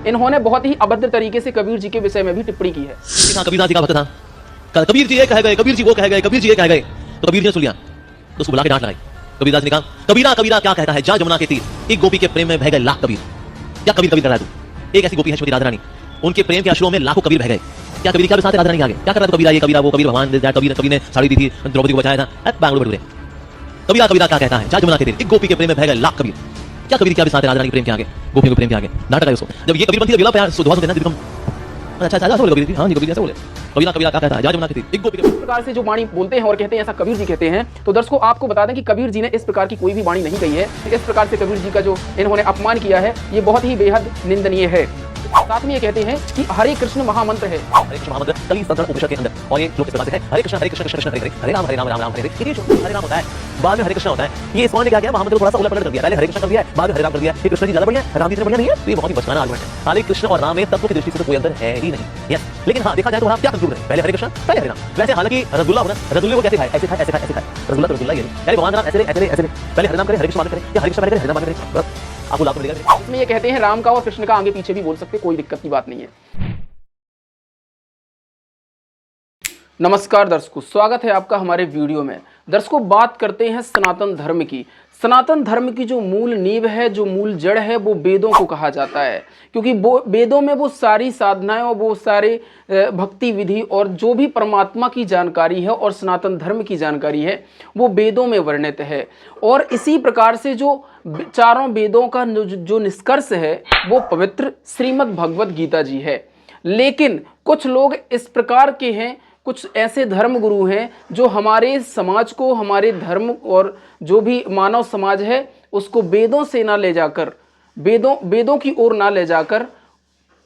इन्होंने बहुत ही अभद्र तरीके से कबीर जी के विषय में भी टिप्पणी की है। कबीरदास जी का भक्त था, कबीर जी ये कह गए, कबीर जी वो कह गए, कबीर जी ये कह गए, तो कबीर जी ने सुन लिया, तो उसको बुला के डांट लगाई। कबीरदास ने कहा, कबीरा कबीरा क्या कहता है, जा जमुना के तीर, एक गोपी के प्रेम में बह गए लाख कबीर। क्या कबीर कबीर कर रहा है तू? एक ऐसी गोपी है श्रीमती राधा रानी, उनके प्रेम के अश्रुओं में लाखों कबीर बह गए। क्या कबीर क्या साथ राधा रानी आगे क्या कर रहा था? कबीरा ये कबीरा वो, कबीर भगवान कबीर ने साड़ी दी थी, द्रौपदी को बचाया था, बांगड़ू बटूरे। कबीरा कबीरा क्या कहता है, जा जमुना के तीर, एक गोपी के प्रेम में बह गए लाख कबीर। क्या कबीर क्या साथ राधा रानी प्रेम के आगे, गोपियों के प्रेम के आगे नाटक है उसको। जब ये कबीरपंथी अगला प्यार सुधवा देना दिखम, अच्छा अच्छा बोले कबीर, हाँ जी कबीर ऐसे बोले, कबीरा कबीरा क्या कहता है, जा जमुना के तीर, एक गोपी। इस प्रकार से जो वाणी बोलते हैं और कहते हैं ऐसा कबीर जी कहते हैं, तो दर्शकों आपको बता दें कि कबीर जी ने इस प्रकार की कोई भी वाणी नहीं कही है। इस प्रकार से कबीर जी का जो इन्होंने अपमान किया है ये बहुत ही बेहद निंदनीय है। साथ में ये कहते हैं कि हरे कृष्ण महामंत्र है, हरे कृष्ण महामंत्र कली संतरण उपनिषद के अंदर, और ये श्लोक इस प्रकार से है, हरे कृष्ण कृष्ण कृष्ण हरे हरे, हरे राम राम राम हरे हरे। ये जो हरे राम होता है बाद में हरे कृष्ण होता है, ये इस्कॉन ने क्या किया, महामंत्र को थोड़ा सा उलट पलट कर दिया, पहले हरे कृष्ण कर दिया, बाद में हरे राम कर दिया। ये कृष्ण जी ज्यादा बढ़िया है, राम जी से बढ़िया नहीं है, तो ये बहुत ही बचकाना आर्गुमेंट है। हरे कृष्ण और राम में तत्व की दृष्टि से तो कोई अंतर है ही नहीं। यस, लेकिन हाँ देखा जाए तो हम क्या कंक्लूड करें, पहले हरे कृष्ण पहले हरे राम। वैसे हालांकि रसगुल्ला होना, रसगुल्ले को कैसे खाए, ऐसे खाए ऐसे खाए ऐसे खाए, रसगुल्ला तो रसगुल्ला ही है, पहले भगवान का नाम ऐसे ऐसे ऐसे, पहले हरे नाम करें, हरे कृष्ण मान करें, या हरे कृष्ण करें, हरे नाम करें, बस आपको लाभ मिलेगा। इसमें ये कहते हैं राम का और कृष्ण का आगे पीछे भी बोल सकते, कोई दिक्कत की बात नहीं है। नमस्कार दर्शकों, स्वागत है आपका हमारे वीडियो में। दर्शकों बात करते हैं सनातन धर्म की। सनातन धर्म की जो मूल नींव है, जो मूल जड़ है, वो वेदों को कहा जाता है, क्योंकि वो वेदों में वो सारी साधनाएं और वो सारे भक्ति विधि और जो भी परमात्मा की जानकारी है और सनातन धर्म की जानकारी है वो वेदों में वर्णित है। और इसी प्रकार से जो चारों वेदों का जो निष्कर्ष है वो पवित्र श्रीमद् भगवत गीता जी है। लेकिन कुछ लोग इस प्रकार के हैं, कुछ ऐसे धर्म गुरु हैं जो हमारे समाज को, हमारे धर्म और जो भी मानव समाज है उसको वेदों से ना ले जाकर, वेदों की ओर ना ले जाकर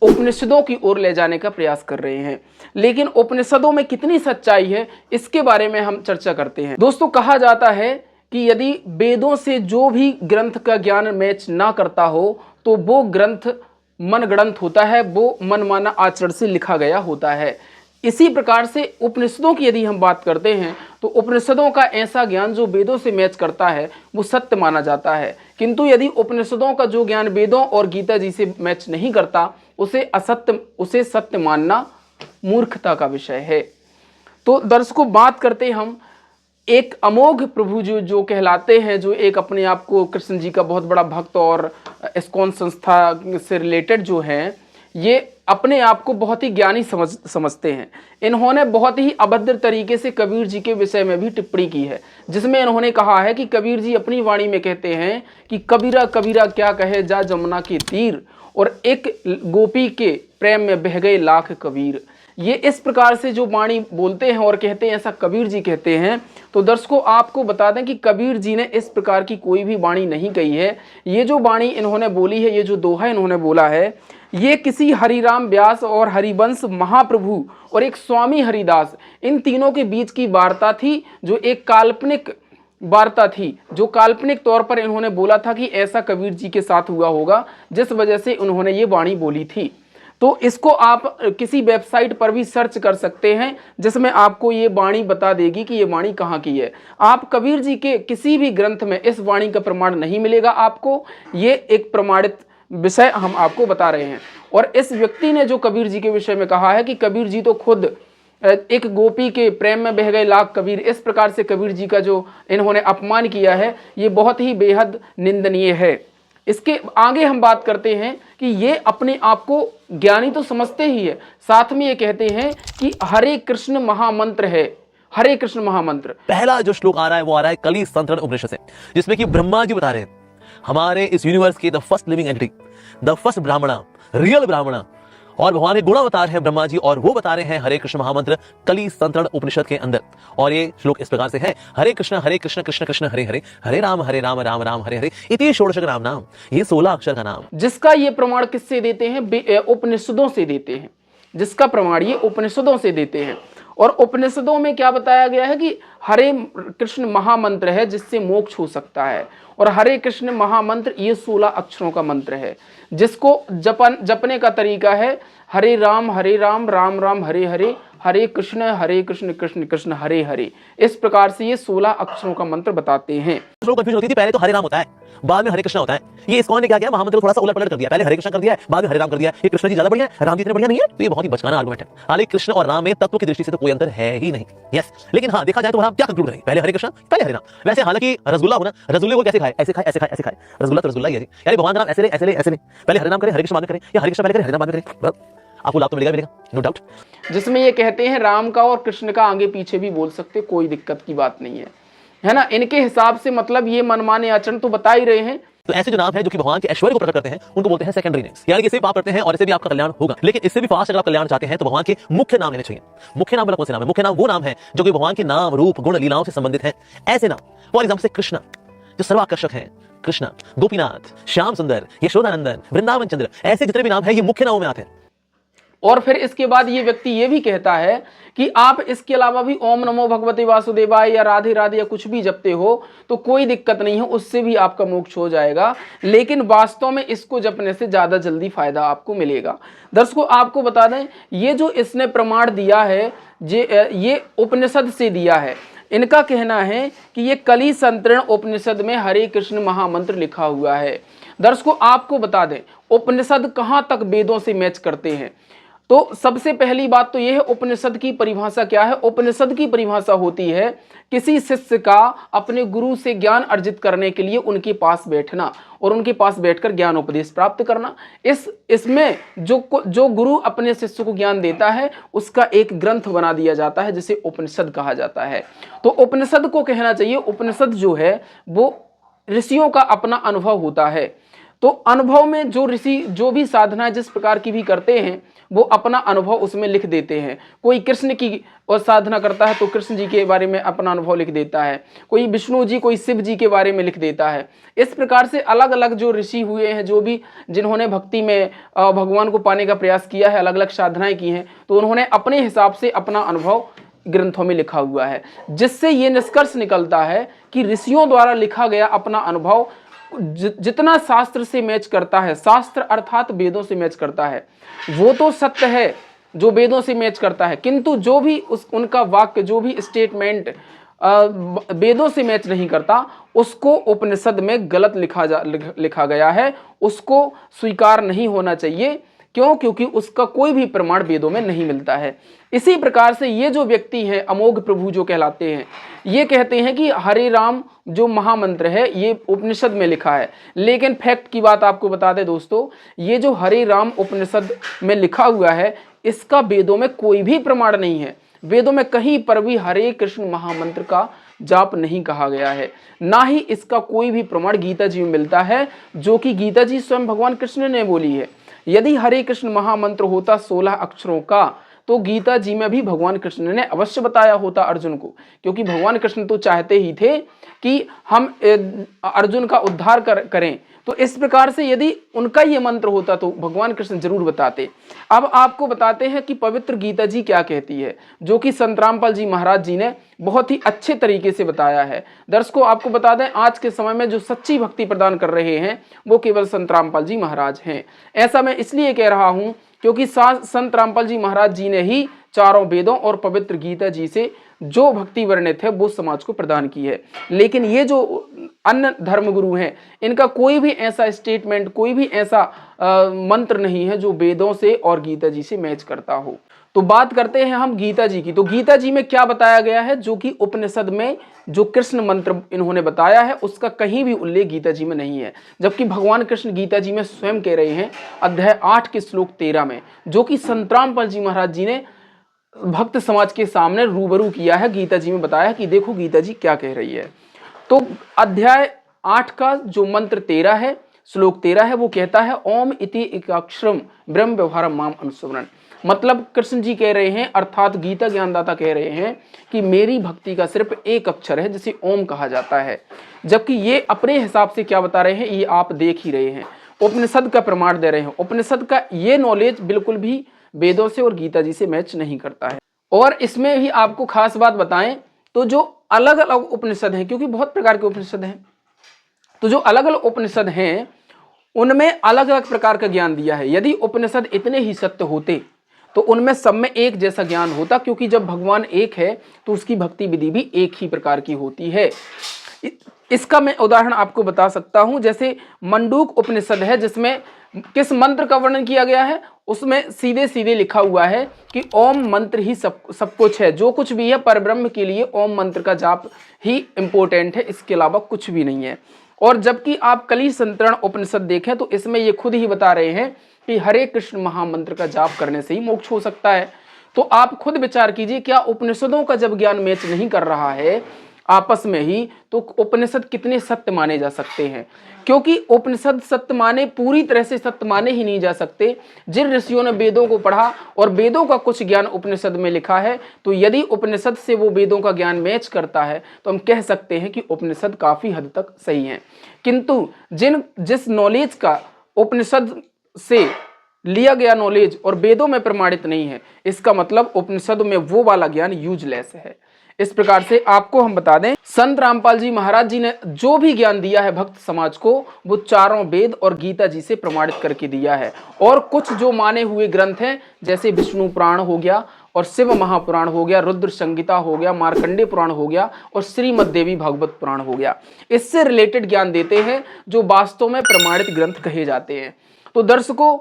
उपनिषदों की ओर ले जाने का प्रयास कर रहे हैं। लेकिन उपनिषदों में कितनी सच्चाई है इसके बारे में हम चर्चा करते हैं। दोस्तों कहा जाता है कि यदि वेदों से जो भी ग्रंथ का ज्ञान मैच ना करता हो तो वो ग्रंथ मनगढ़ंत होता है, वो मनमाना आचरण से लिखा गया होता है। इसी प्रकार से उपनिषदों की यदि हम बात करते हैं तो उपनिषदों का ऐसा ज्ञान जो वेदों से मैच करता है वो सत्य माना जाता है, किंतु यदि उपनिषदों का जो ज्ञान वेदों और गीता जी से मैच नहीं करता उसे सत्य मानना मूर्खता का विषय है। तो दर्शकों बात करते हम एक अमोघ प्रभु जो कहलाते हैं, जो एक अपने आप को कृष्ण जी का बहुत बड़ा भक्त और इस्कॉन संस्था से रिलेटेड जो हैं, ये अपने आप को बहुत ही ज्ञानी समझते हैं। इन्होंने बहुत ही अभद्र तरीके से कबीर जी के विषय में भी टिप्पणी की है, जिसमें इन्होंने कहा है कि कबीर जी अपनी वाणी में कहते हैं कि कबीरा कबीरा क्या कहे, जा जमुना के तीर, और एक गोपी के प्रेम में बह गए लाख कबीर। ये इस प्रकार से जो वाणी बोलते हैं और कहते हैं ऐसा कबीर जी कहते हैं। तो दर्शकों आपको बता दें कि कबीर जी ने इस प्रकार की कोई भी वाणी नहीं कही है। ये जो वाणी इन्होंने बोली है, ये जो दोहा इन्होंने बोला है, ये किसी हरिराम व्यास और हरिवंश महाप्रभु और एक स्वामी हरिदास, इन तीनों के बीच की वार्ता थी, जो एक काल्पनिक वार्ता थी, जो काल्पनिक तौर पर इन्होंने बोला था कि ऐसा कबीर जी के साथ हुआ होगा, जिस वजह से उन्होंने ये वाणी बोली थी। तो इसको आप किसी वेबसाइट पर भी सर्च कर सकते हैं, जिसमें आपको ये वाणी बता देगी कि ये वाणी कहाँ की है। आप कबीर जी के किसी भी ग्रंथ में इस वाणी का प्रमाण नहीं मिलेगा आपको। ये एक प्रमाणित विषय हम आपको बता रहे हैं। और इस व्यक्ति ने जो कबीर जी के विषय में कहा है कि कबीर जी तो खुद एक गोपी के प्रेम में बह गए लाख कबीर, इस प्रकार से कबीर जी का जो इन्होंने अपमान किया है ये बहुत ही बेहद निंदनीय है। इसके आगे हम बात करते हैं कि ये अपने आप को ज्ञानी तो समझते ही है, साथ में ये कहते हैं कि हरे कृष्ण महामंत्र है, हरे कृष्ण महामंत्र। पहला जो श्लोक आ रहा है वो आ रहा है कली संतरण उपनिषद से, जिसमें कि ब्रह्मा जी बता रहे हैं हमारे इस यूनिवर्स की the first living entity, the first ब्राह्मणा, रियल ब्राह्मणा, और भगवान के गुणावतार है ब्रह्मा जी, और वो बता रहे हैं हरे कृष्ण महामंत्र कली संतरण उपनिषद के अंदर। और ये श्लोक इस प्रकार से है, हरे कृष्ण कृष्ण कृष्ण हरे हरे, हरे राम राम राम हरे हरे, इति षोडश राम नाम, ये 16 अक्षर का नाम। जिसका ये प्रमाण किससे देते हैं? उपनिषदों से देते हैं। जिसका प्रमाण ये उपनिषदों से देते हैं। और उपनिषदों में क्या बताया गया है कि हरे कृष्ण महामंत्र है जिससे मोक्ष हो सकता है, और हरे कृष्ण महामंत्र ये 16 अक्षरों का मंत्र है, जिसको जपने का तरीका है हरे राम राम राम हरे हरे, हरे कृष्ण कृष्ण कृष्ण हरे हरे। इस प्रकार से ये 16 अक्षरों का मंत्र बताते हैं। लोग कंफ्यूजन होती थी, पहले तो हरे राम होता है, बाद में हरे कृष्ण होता है। ये इस्कॉन ने क्या किया, महामंत्र को थोड़ा सा उलट पलट कर दिया, पहले हरे कृष्ण कर दिया है, बाद में हरे राम कर दिया। ये कृष्ण जी ज्यादा बढ़िया है, राम जी इतने बढ़िया नहीं है, तो ये बहुत ही बचकाना आर्गुमेंट है। हालांकि कृष्ण और राम में तत्व की दृष्टि से तो कोई अंतर है ही नहीं। यस, लेकिन हाँ देखा जाए तो हम क्या कंक्लूड करें, पहले हरे कृष्ण पहले हरे राम। वैसे हालांकि रसगुल्ला होना, रसगुल्ले को कैसे खाए, ऐसे खाए ऐसे खाए ऐसे खाए, रसगुल्ला तो रसगुल्ला ही है जी। यानी भगवान का नाम ऐसे ले ऐसे ले ऐसे ले, पहले हरे नाम करें हरे कृष्ण बाद में करें, या हरे कृष्ण पहले करें हरे राम बाद में करें, आपको लाभ तो मिलेगा मिलेगा, नो डाउट। जिसमें ये कहते हैं राम का और कृष्ण का आगे पीछे भी बोल सकते, कोई दिक्कत की बात नहीं है ना। इनके हिसाब से मतलब ये मनमाने आचरण तो बता ही रहे हैं। तो ऐसे जो नाम है जो कि भगवान के ऐश्वर्य को प्रकट करते हैं, उनको बोलते हैं सेकेंडरी नेम्स। यानी कि इससे भी आप करते हैं और इससे भी आपका कल्याण होगा, लेकिन इससे भी फास्ट अगर आप कल्याण चाहते हैं तो भगवान के मुख्य नाम लेने चाहिए। मुख्य नाम वाला कौन से नाम है? मुख्य नाम वो नाम है जो कि भगवान के नाम, रूप, गुण, लीलाओं से संबंधित है। ऐसे नाम फॉर एग्जाम्पल से कृष्ण जो सर्वाकर्षक है, कृष्ण, गोपीनाथ, श्याम सुंदर, यशोदानंदन, वृंदावन चंद्र, ऐसे जितने भी नाम है ये मुख्य नामों में आते हैं। और फिर इसके बाद ये व्यक्ति ये भी कहता है कि आप इसके अलावा भी ओम नमो भगवते वासुदेवाय या राधे राधे या कुछ भी जपते हो तो कोई दिक्कत नहीं है, उससे भी आपका मोक्ष हो जाएगा, लेकिन वास्तव में इसको जपने से ज्यादा जल्दी फायदा आपको मिलेगा। दर्शकों आपको बता दें, ये जो इसने प्रमाण दिया है ये उपनिषद से दिया है। इनका कहना है कि ये कली संतरण उपनिषद में हरे कृष्ण महामंत्र लिखा हुआ है। दर्शकों आपको बता दें, उपनिषद कहां तक वेदों से मैच करते हैं। तो सबसे पहली बात तो यह है, उपनिषद की परिभाषा क्या है? उपनिषद की परिभाषा होती है किसी शिष्य का अपने गुरु से ज्ञान अर्जित करने के लिए उनके पास बैठना और उनके पास बैठकर ज्ञान उपदेश प्राप्त करना। इसमें जो गुरु अपने शिष्य को ज्ञान देता है उसका एक ग्रंथ बना दिया जाता है जिसे उपनिषद कहा जाता है। तो उपनिषद को कहना चाहिए, उपनिषद जो है वो ऋषियों का अपना अनुभव होता है। तो अनुभव में जो ऋषि जो भी साधना जिस प्रकार की भी करते हैं वो अपना अनुभव उसमें लिख देते हैं। कोई कृष्ण की और साधना करता है तो कृष्ण जी के बारे में अपना अनुभव लिख देता है, कोई विष्णु जी कोई शिव जी के बारे में लिख देता है। इस प्रकार से अलग अलग जो ऋषि हुए हैं, जो भी जिन्होंने भक्ति में भगवान को पाने का प्रयास किया है, अलग अलग साधनाएं की हैं, तो उन्होंने अपने हिसाब से अपना अनुभव ग्रंथों में लिखा हुआ है, जिससे ये निष्कर्ष निकलता है कि ऋषियों द्वारा लिखा गया अपना अनुभव जितना शास्त्र से मैच करता है, शास्त्र अर्थात वेदों से मैच करता है, वो तो सत्य है जो वेदों से मैच करता है, किंतु जो भी उनका वाक्य, जो भी स्टेटमेंट वेदों से मैच नहीं करता उसको उपनिषद में गलत लिखा गया है, उसको स्वीकार नहीं होना चाहिए। क्यों? क्योंकि उसका कोई भी प्रमाण वेदों में नहीं मिलता है। इसी प्रकार से ये जो व्यक्ति है अमोघ प्रभु जो कहलाते हैं, ये कहते हैं कि हरे राम जो महामंत्र है ये उपनिषद में लिखा है, लेकिन फैक्ट की बात आपको बता दें दोस्तों, ये जो हरे राम उपनिषद में लिखा हुआ है इसका वेदों में कोई भी प्रमाण नहीं है। वेदों में कहीं पर भी हरे कृष्ण महामंत्र का जाप नहीं कहा गया है, ना ही इसका कोई भी प्रमाण गीता जी में मिलता है, जो कि गीता जी स्वयं भगवान कृष्ण ने बोली है। यदि हरे कृष्ण महामंत्र होता 16 अक्षरों का तो गीता जी में भी भगवान कृष्ण ने अवश्य बताया होता अर्जुन को, क्योंकि भगवान कृष्ण तो चाहते ही थे कि हम अर्जुन का उद्धार करें। तो इस प्रकार से यदि उनका ये मंत्र होता तो भगवान कृष्ण जरूर बताते। अब आपको बताते हैं कि पवित्र गीता जी क्या कहती है, जो कि संत रामपाल जी महाराज जी ने बहुत ही अच्छे तरीके से बताया है। दर्शकों आपको बता दें, आज के समय में जो सच्ची भक्ति प्रदान कर रहे हैं वो केवल संत रामपाल जी महाराज हैं। ऐसा मैं इसलिए कह रहा हूं क्योंकि संत रामपाल जी महाराज जी ने ही चारों वेदों और पवित्र गीता जी से जो भक्ति वर्णित है वो समाज को प्रदान की है। लेकिन ये जो अन्य धर्मगुरु हैं इनका कोई भी ऐसा स्टेटमेंट, कोई भी ऐसा मंत्र नहीं है जो वेदों से और गीता जी से मैच करता हो। तो बात करते हैं हम गीता जी की। तो गीता जी में क्या बताया गया है, जो कि उपनिषद में जो कृष्ण मंत्र इन्होंने बताया है उसका कहीं भी उल्लेख गीता जी में नहीं है, जबकि भगवान कृष्ण गीता जी में स्वयं कह रहे हैं अध्याय 8 के श्लोक 13 में, जो कि संत रामपाल जी महाराज जी ने भक्त समाज के सामने रूबरू किया है, गीता जी में बताया कि देखो गीता जी क्या कह रही है। तो अध्याय 8 का जो मंत्र 13 है, श्लोक 13 है, वो कहता है ओम इति एकाक्षरम ब्रह्म व्यवहारम माम अनुस्मरण। मतलब कृष्ण जी कह रहे हैं, अर्थात गीता ज्ञानदाता कह रहे हैं कि मेरी भक्ति का सिर्फ एक अक्षर है जिसे ओम कहा जाता है। जबकि ये अपने हिसाब से क्या बता रहे हैं ये आप देख ही रहे हैं, उपनिषद का प्रमाण दे रहे हैं। उपनिषद का ये नॉलेज बिल्कुल भी वेदों से और गीता जी से मैच नहीं करता है। और इसमें भी आपको खास बात बताएं तो जो अलग अलग उपनिषद हैं, क्योंकि बहुत प्रकार के उपनिषद हैं, तो जो अलग अलग उपनिषद हैं उनमें अलग अलग प्रकार का ज्ञान दिया है। यदि उपनिषद इतने ही सत्य होते तो उनमें सब में एक जैसा ज्ञान होता, क्योंकि जब भगवान एक है तो उसकी भक्ति विधि भी एक ही प्रकार की होती है। इसका मैं उदाहरण आपको बता सकता हूं, जैसे मंडूक उपनिषद है, जिसमें किस मंत्र का वर्णन किया गया है, उसमें सीधे सीधे लिखा हुआ है कि ओम मंत्र ही सब कुछ है। जो कुछ भी है परब्रह्म के लिए ओम मंत्र का जाप ही इंपॉर्टेंट है, इसके अलावा कुछ भी नहीं है। और जबकि आप कली संतरण उपनिषद देखें तो इसमें ये खुद ही बता रहे हैं कि हरे कृष्ण महामंत्र का जाप करने से ही मोक्ष हो सकता है। तो आप खुद विचार कीजिए, क्या उपनिषदों का जब ज्ञान मैच नहीं कर रहा है आपस में ही, तो उपनिषद कितने सत्य माने जा सकते हैं? क्योंकि उपनिषद सत्य माने, पूरी तरह से सत्य माने ही नहीं जा सकते। जिन ऋषियों ने वेदों को पढ़ा और वेदों का कुछ ज्ञान उपनिषद में लिखा है, तो यदि उपनिषद से वो वेदों का ज्ञान मैच करता है तो हम कह सकते हैं कि उपनिषद काफी हद तक सही है। किंतु जिस नॉलेज का उपनिषद से लिया गया नॉलेज और वेदों में प्रमाणित नहीं है, इसका मतलब उपनिषद में वो वाला ज्ञान यूजलेस है। इस प्रकार से आपको हम बता दें, संत रामपाल जी महाराज जी ने जो भी ज्ञान दिया है भक्त समाज को, वो चारों वेद और गीता जी से प्रमाणित करके दिया है। और कुछ जो माने हुए ग्रंथ हैं, जैसे विष्णु पुराण हो गया और शिव महापुराण हो गया, रुद्र संहिता हो गया, मार्कंडे पुराण हो गया और श्रीमद् देवी भागवत पुराण हो गया, इससे रिलेटेड ज्ञान देते हैं जो वास्तव में प्रमाणित ग्रंथ कहे जाते हैं। तो दर्शकों,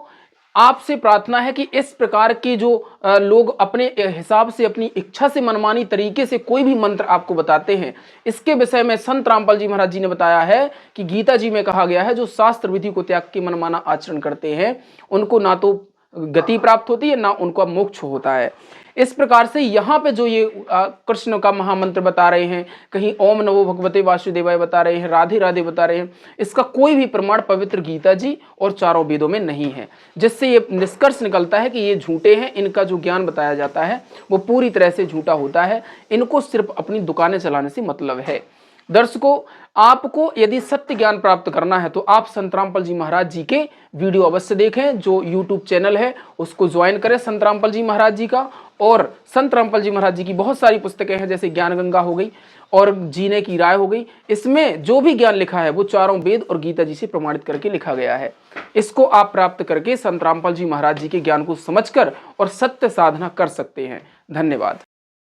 आपसे प्रार्थना है कि इस प्रकार के जो लोग अपने हिसाब से, अपनी इच्छा से, मनमानी तरीके से कोई भी मंत्र आपको बताते हैं, इसके विषय में संत रामपाल जी महाराज जी ने बताया है कि गीता जी में कहा गया है, जो शास्त्र विधि को त्याग के मनमाना आचरण करते हैं उनको ना तो गति प्राप्त होती है, ना उनका मोक्ष होता है। इस प्रकार से यहाँ पे जो ये कृष्ण का महामंत्र बता रहे हैं, कहीं ओम नमो भगवते वासुदेवाय बता रहे हैं, राधे राधे बता रहे हैं, इसका कोई भी प्रमाण पवित्र गीता जी और चारों वेदों में नहीं है, जिससे ये निष्कर्ष निकलता है कि ये झूठे हैं। इनका जो ज्ञान बताया जाता है वो पूरी तरह से झूठा होता है। इनको सिर्फ अपनी दुकानें चलाने से मतलब है। दर्शकों, आपको यदि सत्य ज्ञान प्राप्त करना है तो आप संत रामपाल जी महाराज जी के वीडियो अवश्य देखें। जो यूट्यूब चैनल है उसको ज्वाइन करें संत रामपाल जी महाराज जी का। और संत रामपाल जी महाराज जी की बहुत सारी पुस्तकें हैं, जैसे ज्ञान गंगा हो गई और जीने की राय हो गई। इसमें जो भी ज्ञान लिखा है वो चारों वेद और गीता जी से प्रमाणित करके लिखा गया है। इसको आप प्राप्त करके संत रामपाल जी महाराज जी के ज्ञान को समझकर और सत्य साधना कर सकते हैं। धन्यवाद।